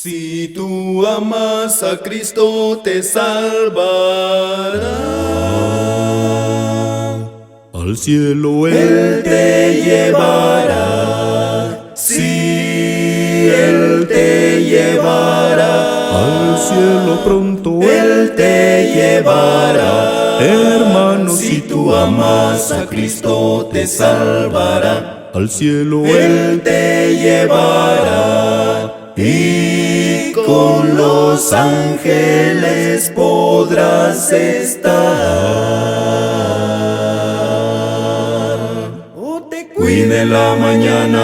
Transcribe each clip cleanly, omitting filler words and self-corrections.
Si tú amas a Cristo te salvará. Al cielo Él te llevará. Sí, Él te llevará. al cielo pronto Él te llevará. hermano, Si tú amas a Cristo te salvará. al cielo Él te llevará. Y con los ángeles podrás estar. Cuide la mañana,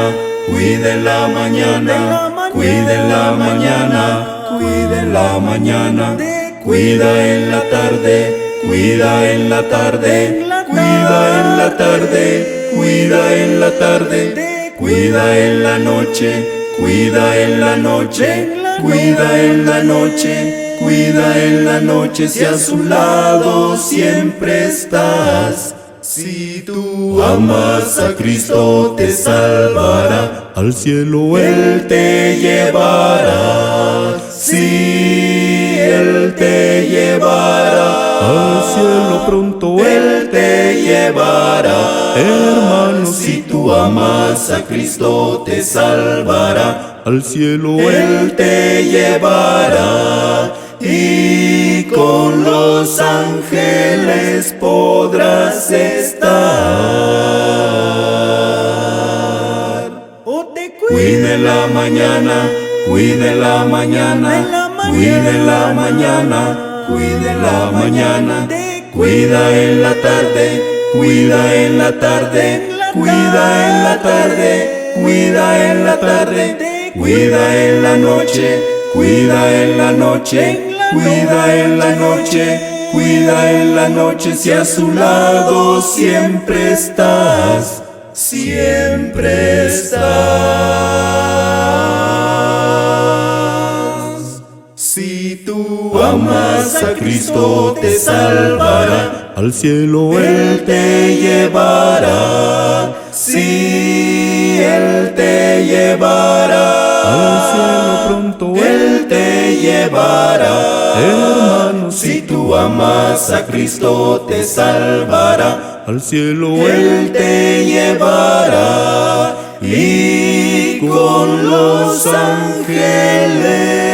cuide la mañana, cuide la mañana, cuide la mañana. Cuida en la tarde, cuida en la tarde, cuida en la tarde, cuida en la tarde, cuida en la noche, cuida en la noche, cuida en la noche, cuida en la noche, si a su lado siempre estás. Si tú amas a Cristo te salvará, al cielo Él te llevará. Sí, Él te llevará. al cielo pronto Él te llevará. hermano, Si tú amas a Cristo te salvará. al cielo Él te llevará. Y con los ángeles podrás estar. Cuide la mañana, cuide la mañana, cuide la mañana, cuide la mañana. Cuida en la tarde, cuida en la tarde, cuida en la tarde, cuida en la tarde, cuida en la noche, cuida en la noche, cuida en la noche, cuida en la noche, si a su lado siempre estás, siempre estás. Si tú amas a Cristo te salvará, al cielo Él te llevará. Sí, Él te llevará. al cielo pronto Él te llevará. hermano, Si tú amas a Cristo te salvará. al cielo Él te llevará. Y con los ángeles